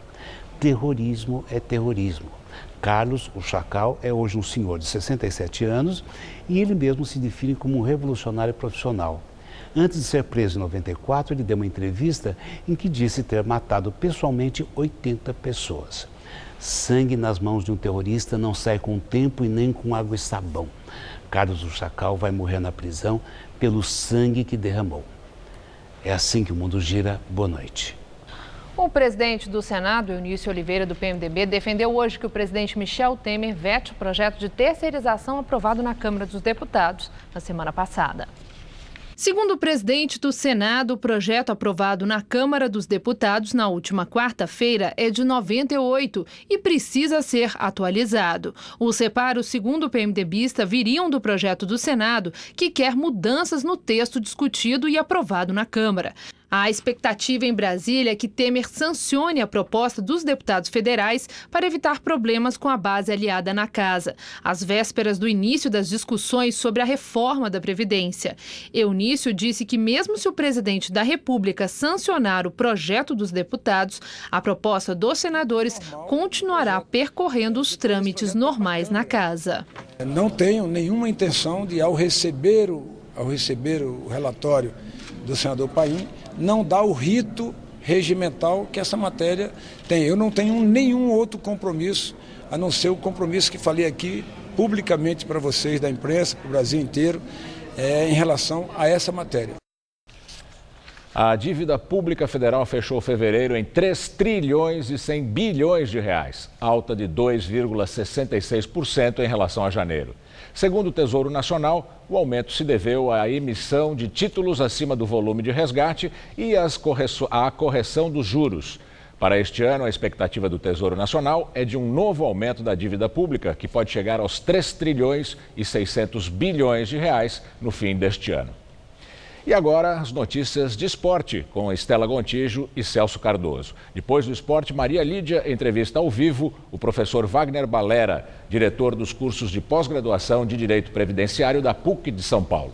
Terrorismo é terrorismo. Carlos, o Chacal, é hoje um senhor de 67 anos e ele mesmo se define como um revolucionário profissional. Antes de ser preso em 94, ele deu uma entrevista em que disse ter matado pessoalmente 80 pessoas. Sangue nas mãos de um terrorista não sai com tempo e nem com água e sabão. Carlos o Chacal vai morrer na prisão pelo sangue que derramou. É assim que o mundo gira. Boa noite.
O presidente do Senado, Eunício Oliveira, do PMDB, defendeu hoje que o presidente Michel Temer vete o projeto de terceirização aprovado na Câmara dos Deputados na semana passada. Segundo o presidente do Senado, o projeto aprovado na Câmara dos Deputados na última quarta-feira é de 98 e precisa ser atualizado. Os reparos, segundo o PMDBista, viriam do projeto do Senado, que quer mudanças no texto discutido e aprovado na Câmara. A expectativa em Brasília é que Temer sancione a proposta dos deputados federais para evitar problemas com a base aliada na casa, às vésperas do início das discussões sobre a reforma da Previdência. Eunício disse que mesmo se o presidente da República sancionar o projeto dos deputados, a proposta dos senadores continuará percorrendo os trâmites normais na casa.
Não tenho nenhuma intenção de, ao receber o relatório do senador Paim, não dá o rito regimental que essa matéria tem. Eu não tenho nenhum outro compromisso, a não ser o compromisso que falei aqui publicamente para vocês da imprensa, para o Brasil inteiro, em relação a essa matéria.
A dívida pública federal fechou fevereiro em 3 trilhões e 100 bilhões de reais, alta de 2,66% em relação a janeiro. Segundo o Tesouro Nacional, o aumento se deveu à emissão de títulos acima do volume de resgate e à correção dos juros. Para este ano, a expectativa do Tesouro Nacional é de um novo aumento da dívida pública, que pode chegar aos 3 trilhões e 600 bilhões de reais no fim deste ano. E agora as notícias de esporte com Estela Gontijo e Celso Cardoso. Depois do esporte, Maria Lídia entrevista ao vivo o professor Wagner Balera, diretor dos cursos de pós-graduação de Direito Previdenciário da PUC de São Paulo.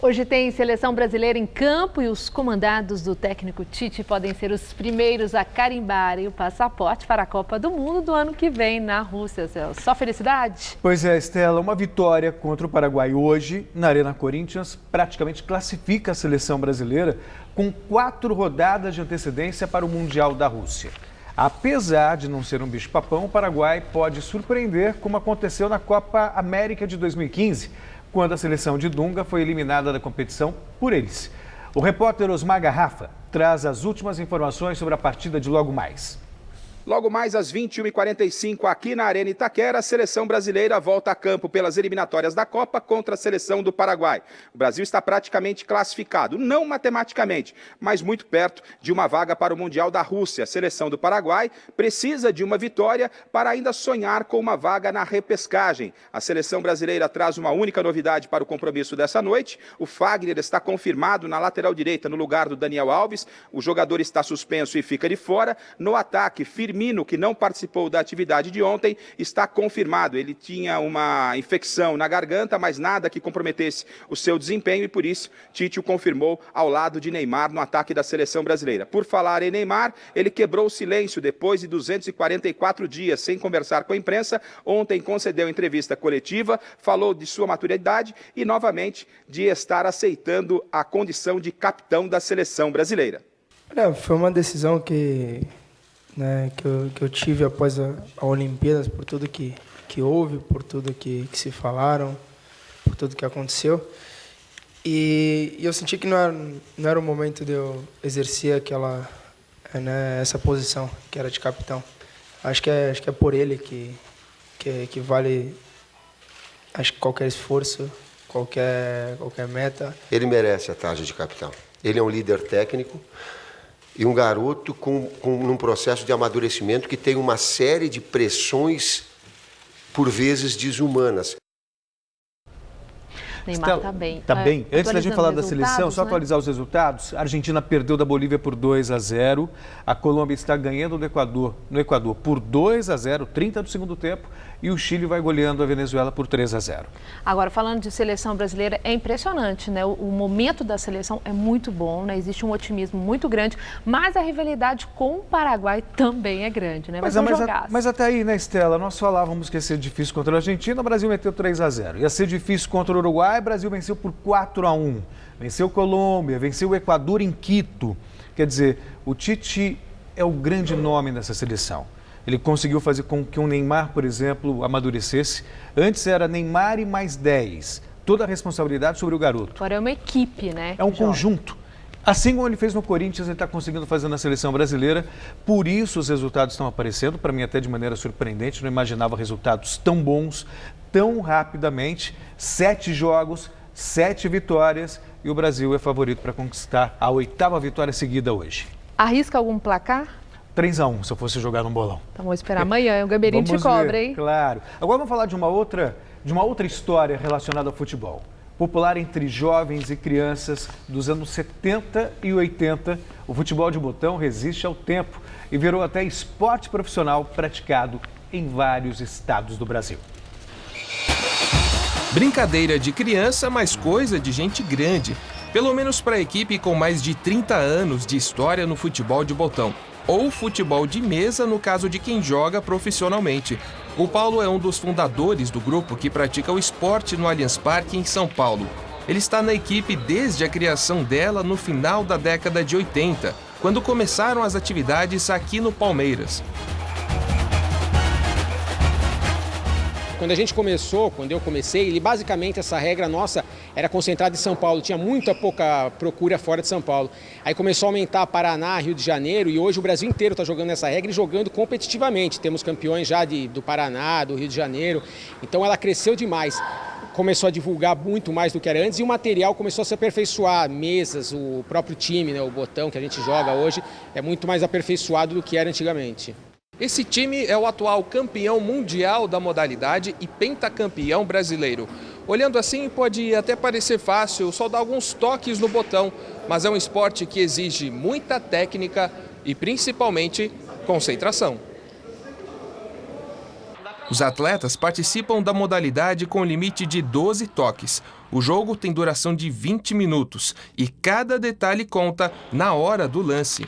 Hoje tem seleção brasileira em campo e os comandados do técnico Tite podem ser os primeiros a carimbarem o passaporte para a Copa do Mundo do ano que vem na Rússia. Só felicidade?
Pois é, Estela, uma vitória contra o Paraguai hoje na Arena Corinthians praticamente classifica a seleção brasileira com 4 rodadas de antecedência para o Mundial da Rússia. Apesar de não ser um bicho-papão, o Paraguai pode surpreender como aconteceu na Copa América de 2015, quando a seleção de Dunga foi eliminada da competição por eles. O repórter Osmar Garrafa traz as últimas informações sobre a partida de logo mais.
Logo mais às 21h45 aqui na Arena Itaquera, a seleção brasileira volta a campo pelas eliminatórias da Copa contra a seleção do Paraguai. O Brasil está praticamente classificado, não matematicamente, mas muito perto de uma vaga para o Mundial da Rússia. A seleção do Paraguai precisa de uma vitória para ainda sonhar com uma vaga na repescagem. A seleção brasileira traz uma única novidade para o compromisso dessa noite. O Fagner está confirmado na lateral direita no lugar do Daniel Alves. O jogador está suspenso e fica de fora. No ataque, Firmino, que não participou da atividade de ontem, está confirmado. Ele tinha uma infecção na garganta, mas nada que comprometesse o seu desempenho e por isso Tite o confirmou ao lado de Neymar no ataque da seleção brasileira. Por falar em Neymar, ele quebrou o silêncio depois de 244 dias sem conversar com a imprensa. Ontem concedeu entrevista coletiva, falou de sua maturidade e novamente de estar aceitando a condição de capitão da seleção brasileira.
Foi uma decisão que eu tive após a Olimpíadas, por tudo que houve, por tudo que se falaram, por tudo que aconteceu. E eu senti que não era o momento de eu exercer essa posição, que era de capitão. Acho que é por ele que vale qualquer esforço, qualquer meta.
Ele merece a taxa de capitão. Ele é um líder técnico e um garoto num processo de amadurecimento que tem uma série de pressões, por vezes, desumanas.
Neymar está bem.
Está bem. Antes da gente falar da seleção, só atualizar os resultados. A Argentina perdeu da Bolívia por 2-0. A Colômbia está ganhando no Equador por 2-0, 30 do segundo tempo. E o Chile vai goleando a Venezuela por 3-0.
Agora, falando de seleção brasileira, é impressionante, né? O momento da seleção é muito bom, né? Existe um otimismo muito grande, mas a rivalidade com o Paraguai também é grande, né?
Mas até aí, né, Estela? Nós falávamos que ia ser difícil contra a Argentina, o Brasil meteu 3-0. Ia ser difícil contra o Uruguai, o Brasil venceu por 4-1. Venceu Colômbia, venceu o Equador em Quito. Quer dizer, o Tite é o grande nome dessa seleção. Ele conseguiu fazer com que o Neymar, por exemplo, amadurecesse. Antes era Neymar e mais 10. Toda a responsabilidade sobre o garoto.
Agora é uma equipe, né?
É um conjunto. Assim como ele fez no Corinthians, ele está conseguindo fazer na seleção brasileira. Por isso os resultados estão aparecendo, para mim até de maneira surpreendente. Não imaginava resultados tão bons, tão rapidamente. 7 jogos, 7 vitórias e o Brasil é favorito para conquistar a 8ª vitória seguida hoje.
Arrisca algum placar?
3-1, se eu fosse jogar num bolão.
Então vamos esperar amanhã, o Gamberini te cobra, hein?
Claro. Agora vamos falar de uma outra história relacionada ao futebol. Popular entre jovens e crianças dos anos 70 e 80, o futebol de botão resiste ao tempo e virou até esporte profissional praticado em vários estados do Brasil.
Brincadeira de criança, mas coisa de gente grande. Pelo menos para a equipe com mais de 30 anos de história no futebol de botão. Ou futebol de mesa, no caso de quem joga profissionalmente. O Paulo é um dos fundadores do grupo que pratica o esporte no Allianz Parque, em São Paulo. Ele está na equipe desde a criação dela no final da década de 80, quando começaram as atividades aqui no Palmeiras.
Quando eu comecei, basicamente essa regra nossa era concentrada em São Paulo, tinha pouca procura fora de São Paulo. Aí começou a aumentar Paraná, Rio de Janeiro e hoje o Brasil inteiro está jogando essa regra e jogando competitivamente. Temos campeões já do Paraná, do Rio de Janeiro, então ela cresceu demais. Começou a divulgar muito mais do que era antes e o material começou a se aperfeiçoar, mesas, o próprio time, né, o botão que a gente joga hoje é muito mais aperfeiçoado do que era antigamente.
Esse time é o atual campeão mundial da modalidade e pentacampeão brasileiro. Olhando assim, pode até parecer fácil só dar alguns toques no botão, mas é um esporte que exige muita técnica e, principalmente, concentração. Os atletas participam da modalidade com limite de 12 toques. O jogo tem duração de 20 minutos e cada detalhe conta na hora do lance.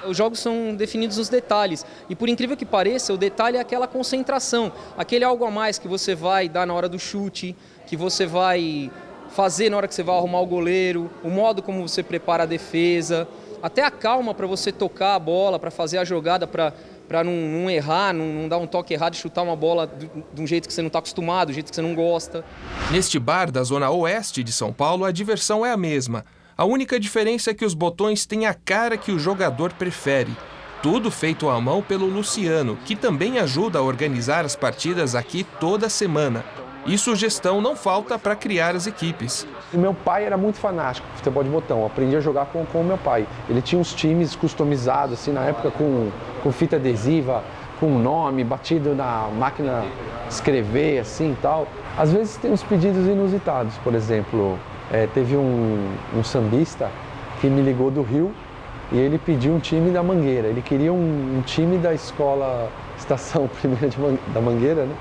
Os jogos são definidos nos detalhes e, por incrível que pareça, o detalhe é aquela concentração, aquele algo a mais que você vai dar na hora do chute, que você vai fazer na hora que você vai arrumar o goleiro, o modo como você prepara a defesa, até a calma para você tocar a bola, para fazer a jogada, para não errar, não dar um toque errado e chutar uma bola de um jeito que você não está acostumado, do jeito que você não gosta.
Neste bar da zona oeste de São Paulo, a diversão é a mesma. A única diferença é que os botões têm a cara que o jogador prefere. Tudo feito à mão pelo Luciano, que também ajuda a organizar as partidas aqui toda semana. E sugestão não falta para criar as equipes.
Meu pai era muito fanático de futebol de botão, aprendi a jogar com o meu pai. Ele tinha uns times customizados, assim, na época com fita adesiva, com nome, batido na máquina de escrever, assim e tal. Às vezes tem uns pedidos inusitados, por exemplo, teve um sambista que me ligou do Rio e ele pediu um time da Mangueira. Ele queria um time da escola Estação Primeira da Mangueira, né?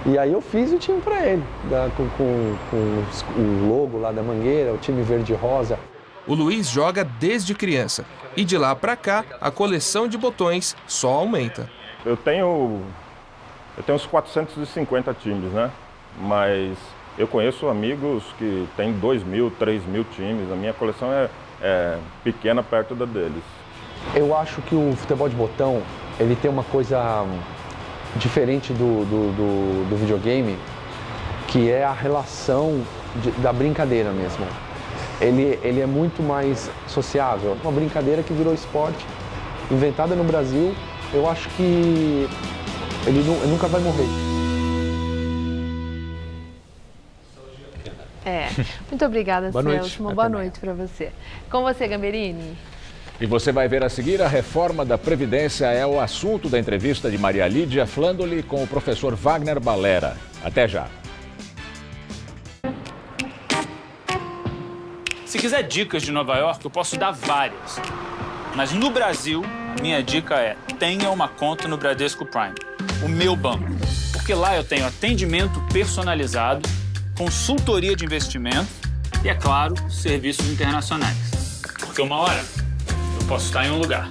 E aí eu fiz o time para ele, com o logo lá da Mangueira, o time verde e rosa.
O Luiz joga desde criança e de lá para cá a coleção de botões só aumenta.
Eu tenho uns 450 times, né? Mas eu conheço amigos que têm 2.000, 3.000 times. A minha coleção é pequena perto da deles.
Eu acho que o futebol de botão, ele tem uma coisa diferente do videogame, que é a relação da brincadeira mesmo. Ele é muito mais sociável. Uma brincadeira que virou esporte, inventada no Brasil, eu acho que ele nunca vai morrer.
Muito obrigada,
Celso.
Uma boa noite para você. Com você, Gamberini.
E você vai ver a seguir, a reforma da Previdência é o assunto da entrevista de Maria Lídia Flandoli com o professor Wagner Balera. Até já.
Se quiser dicas de Nova York, eu posso dar várias. Mas no Brasil, a minha dica é: tenha uma conta no Bradesco Prime, o meu banco. Porque lá eu tenho atendimento personalizado, consultoria de investimento e, é claro, serviços internacionais. Porque uma hora eu posso estar em um lugar.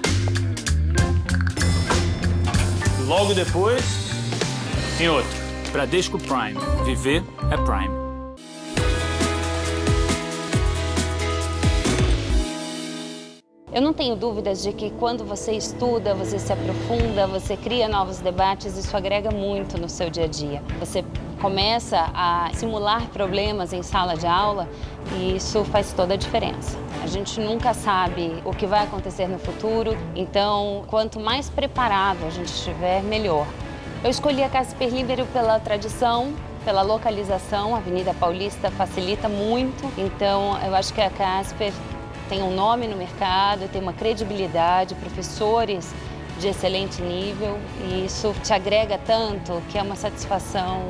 Logo depois, em outro. Bradesco Prime. Viver é Prime.
Eu não tenho dúvidas de que quando você estuda, você se aprofunda, você cria novos debates, isso agrega muito no seu dia a dia. Você começa a simular problemas em sala de aula e isso faz toda a diferença. A gente nunca sabe o que vai acontecer no futuro, então quanto mais preparado a gente estiver, melhor. Eu escolhi a Casper Libero pela tradição, pela localização, a Avenida Paulista facilita muito, então eu acho que a Casper tem um nome no mercado, tem uma credibilidade, professores de excelente nível e isso te agrega tanto que é uma satisfação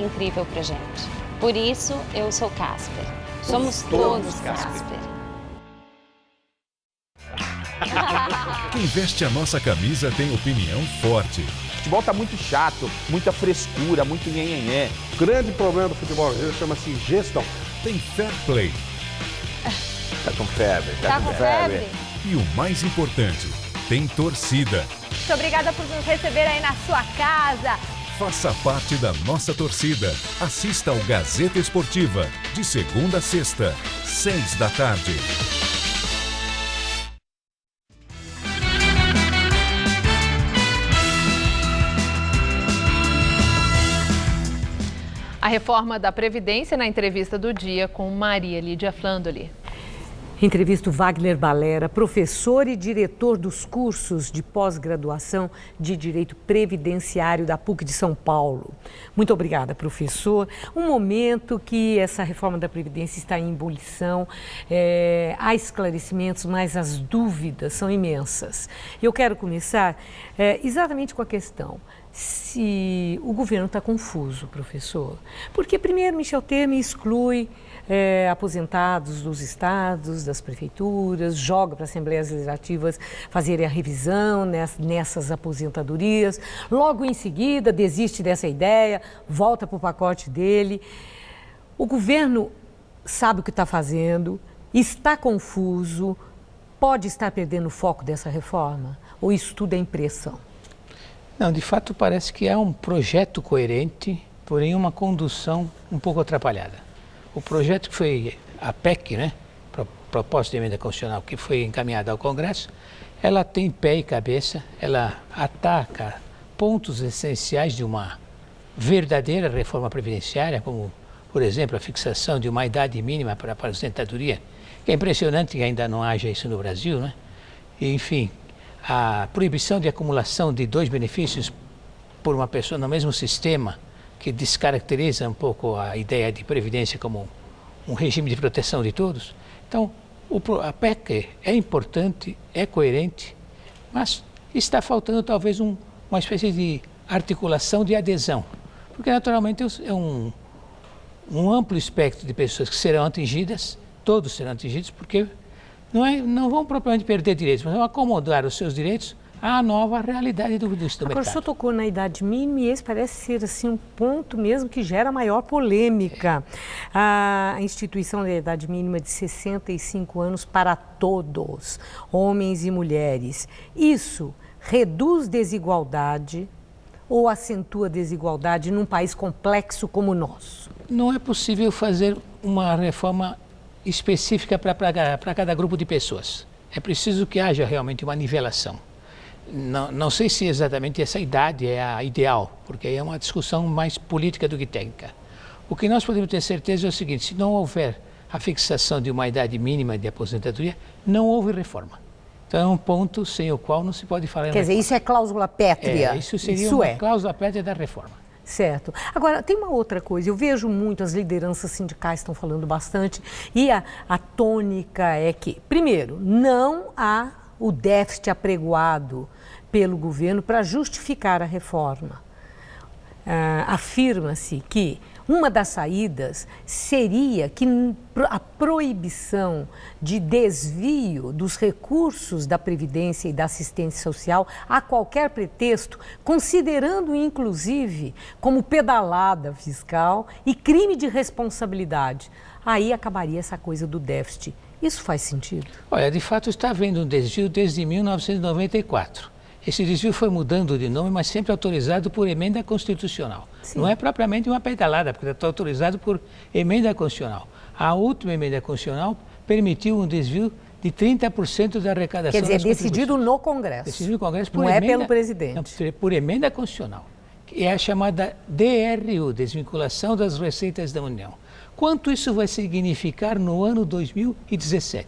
incrível pra gente. Por isso, eu sou Casper. Somos todos Casper.
Quem veste a nossa camisa tem opinião forte.
O futebol tá muito chato, muita frescura, muito nhenhenhé.
O grande problema do futebol brasileiro chama-se gestão.
Tem fair play.
Tá com febre,
Tá com febre?
E o mais importante, tem torcida.
Muito obrigada por nos receber aí na sua casa.
Faça parte da nossa torcida. Assista ao Gazeta Esportiva, de segunda a sexta, 6 da tarde.
A reforma da Previdência na entrevista do dia com Maria Lídia Flandoli.
Entrevista o Wagner Balera, professor e diretor dos cursos de pós-graduação de Direito Previdenciário da PUC de São Paulo. Muito obrigada, professor. Um momento que essa reforma da Previdência está em ebulição, há esclarecimentos, mas as dúvidas são imensas. Eu quero começar exatamente com a questão se o governo está confuso, professor. Porque, primeiro, Michel Temer exclui aposentados dos estados, das prefeituras, joga para assembleias legislativas fazerem a revisão nessas aposentadorias. Logo em seguida, desiste dessa ideia, volta para o pacote dele. O governo sabe o que está fazendo, está confuso, pode estar perdendo o foco dessa reforma? Ou isso tudo é impressão?
Não, de fato parece que é um projeto coerente, porém uma condução um pouco atrapalhada. O projeto que foi a PEC, né, Proposta de Emenda Constitucional, que foi encaminhada ao Congresso, ela tem pé e cabeça, ela ataca pontos essenciais de uma verdadeira reforma previdenciária, como, por exemplo, a fixação de uma idade mínima para a aposentadoria, que é impressionante que ainda não haja isso no Brasil, né? E, enfim, a proibição de acumulação de 2 benefícios por uma pessoa no mesmo sistema, que descaracteriza um pouco a ideia de previdência como um regime de proteção de todos. Então, a PEC é importante, é coerente, mas está faltando talvez uma espécie de articulação de adesão, porque naturalmente é um amplo espectro de pessoas que serão atingidas, todos serão atingidos, porque não vão propriamente perder direitos, mas vão acomodar os seus direitos à nova realidade do mercado.
Agora, o senhor tocou na idade mínima e esse parece ser assim, um ponto mesmo que gera maior polêmica. A instituição da idade mínima de 65 anos para todos, homens e mulheres. Isso reduz desigualdade ou acentua desigualdade num país complexo como o nosso?
Não é possível fazer uma reforma específica para cada grupo de pessoas. É preciso que haja realmente uma nivelação. Não sei se exatamente essa idade é a ideal, porque aí é uma discussão mais política do que técnica. O que nós podemos ter certeza é o seguinte: se não houver a fixação de uma idade mínima de aposentadoria, não houve reforma. Então é um ponto sem o qual não se pode falar em
reforma. Quer dizer, isso é cláusula pétrea?
Isso seria uma cláusula pétrea da reforma.
Certo. Agora, tem uma outra coisa, eu vejo muito, as lideranças sindicais estão falando bastante, e a tônica é que, primeiro, não há o déficit apregoado pelo governo para justificar a reforma. Afirma-se que uma das saídas seria que a proibição de desvio dos recursos da Previdência e da assistência social a qualquer pretexto, considerando inclusive como pedalada fiscal e crime de responsabilidade. Aí acabaria essa coisa do déficit. Isso faz sentido?
Olha, de fato está havendo um desvio desde 1994. Esse desvio foi mudando de nome, mas sempre autorizado por emenda constitucional. Sim. Não é propriamente uma pedalada, porque está autorizado por emenda constitucional. A última emenda constitucional permitiu um desvio de 30% da arrecadação.
Quer dizer, decidido no Congresso.
Decidido no Congresso por
não
emenda,
é pelo presidente.
Não, por emenda constitucional. Que é a chamada DRU, Desvinculação das Receitas da União. Quanto isso vai significar no ano 2017?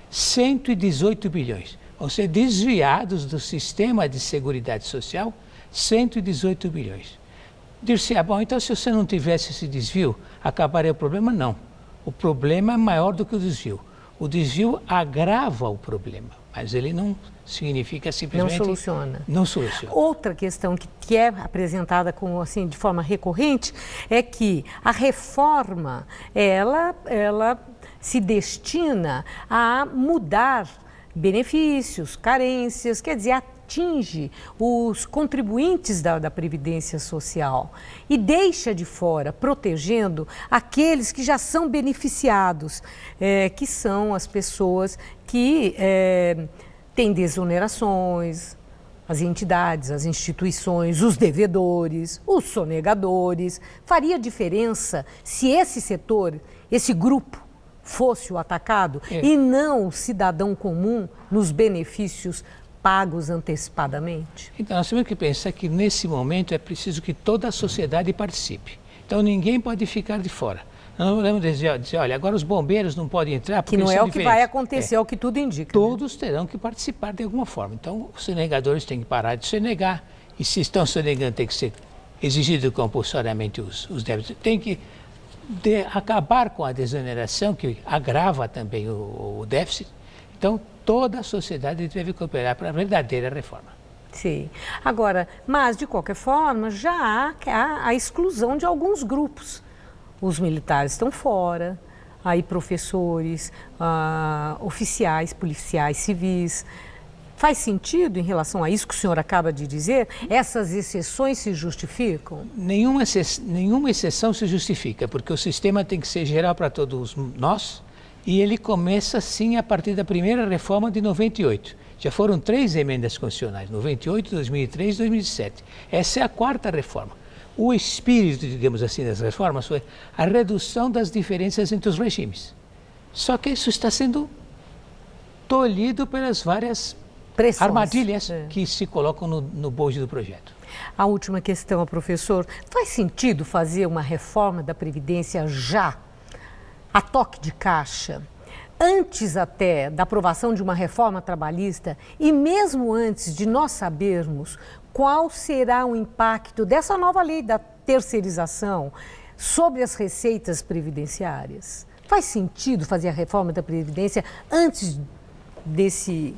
118 bilhões. Vão ser desviados do sistema de seguridade social 118 bilhões. Dir-se-á, bom, então se você não tivesse esse desvio, acabaria o problema? Não. O problema é maior do que o desvio. O desvio agrava o problema, mas ele não significa simplesmente...
Não soluciona.
Não soluciona.
Outra questão que é apresentada como, assim, de forma recorrente é que a reforma, ela se destina a mudar benefícios, carências, quer dizer, atinge os contribuintes da Previdência Social e deixa de fora, protegendo aqueles que já são beneficiados, que são as pessoas que têm desonerações, as entidades, as instituições, os devedores, os sonegadores. Faria diferença se esse setor, esse grupo, fosse o atacado e não o cidadão comum nos benefícios pagos antecipadamente?
Então, nós temos que pensar que nesse momento é preciso que toda a sociedade participe. Então, ninguém pode ficar de fora. Não podemos dizer, olha, agora os bombeiros não podem entrar porque
que não
é
o que vai acontecer, é o que tudo indica.
Todos terão que participar de alguma forma. Então, os sonegadores têm que parar de sonegar e se estão sonegando tem que ser exigido compulsoriamente os débitos. Tem que acabar com a desoneração, que agrava também o déficit. Então, toda a sociedade deve cooperar para a verdadeira reforma.
Sim. Agora, mas, de qualquer forma, já há a exclusão de alguns grupos. Os militares estão fora, aí professores, oficiais, policiais, civis. Faz sentido em relação a isso que o senhor acaba de dizer? Essas exceções se justificam?
Nenhuma exceção se justifica, porque o sistema tem que ser geral para todos nós e ele começa, sim, a partir da primeira reforma de 98. Já foram 3 emendas constitucionais, 98, 2003 e 2007. Essa é a 4ª reforma. O espírito, digamos assim, das reformas foi a redução das diferenças entre os regimes. Só que isso está sendo tolhido pelas várias pressões, armadilhas que se colocam no bojo do projeto.
A última questão, professor. Faz sentido fazer uma reforma da Previdência já, a toque de caixa? antes até da aprovação de uma reforma trabalhista e mesmo antes de nós sabermos qual será o impacto dessa nova lei da terceirização sobre as receitas previdenciárias? Faz sentido fazer a reforma da Previdência antes desse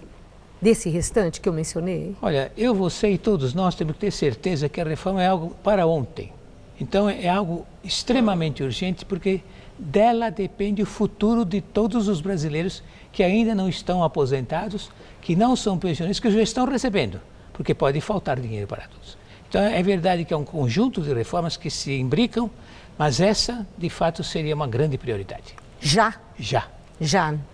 restante que eu mencionei?
Olha, você e todos nós temos que ter certeza que a reforma é algo para ontem. Então é algo extremamente urgente porque dela depende o futuro de todos os brasileiros que ainda não estão aposentados, que não são pensionistas, que já estão recebendo, porque pode faltar dinheiro para todos. Então é verdade que é um conjunto de reformas que se imbricam, mas essa, de fato, seria uma grande prioridade.
Já,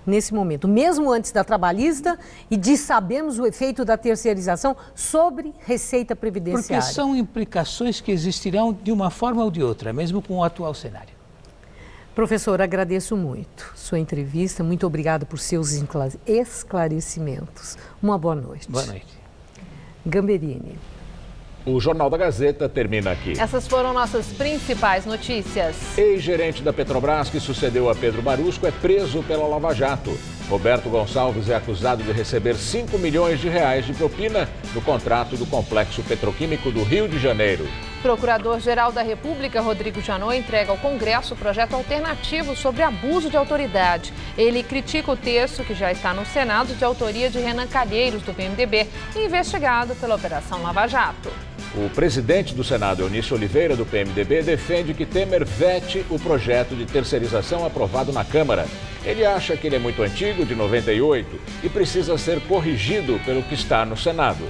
nesse momento, mesmo antes da trabalhista e de sabermos o efeito da terceirização sobre receita previdenciária.
Porque são implicações que existirão de uma forma ou de outra, mesmo com o atual cenário.
Professor, agradeço muito sua entrevista, muito obrigada por seus esclarecimentos. Uma boa noite.
Boa noite.
Gamberini. O Jornal da Gazeta termina aqui.
Essas foram nossas principais notícias.
Ex-gerente da Petrobras, que sucedeu a Pedro Marusco, é preso pela Lava Jato. Roberto Gonçalves é acusado de receber 5 milhões de reais de propina no contrato do Complexo Petroquímico do Rio de Janeiro.
Procurador-Geral da República, Rodrigo Janot, entrega ao Congresso o projeto alternativo sobre abuso de autoridade. Ele critica o texto, que já está no Senado, de autoria de Renan Calheiros, do PMDB, investigado pela Operação Lava Jato.
O presidente do Senado, Eunício Oliveira, do PMDB, defende que Temer vete o projeto de terceirização aprovado na Câmara. Ele acha que ele é muito antigo, de 98, e precisa ser corrigido pelo que está no Senado.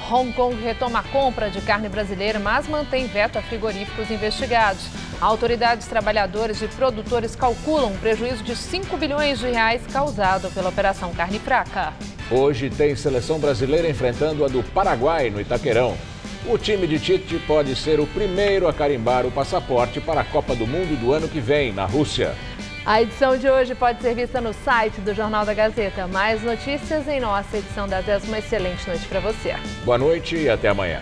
Hong Kong retoma a compra de carne brasileira, mas mantém veto a frigoríficos investigados. Autoridades, trabalhadores e produtores calculam um prejuízo de 5 bilhões de reais causado pela Operação Carne Fraca.
Hoje tem seleção brasileira enfrentando a do Paraguai, no Itaquerão. O time de Tite pode ser o primeiro a carimbar o passaporte para a Copa do Mundo do ano que vem, na Rússia.
A edição de hoje pode ser vista no site do Jornal da Gazeta. Mais notícias em nossa edição das 10. Uma excelente noite para você.
Boa noite e até amanhã.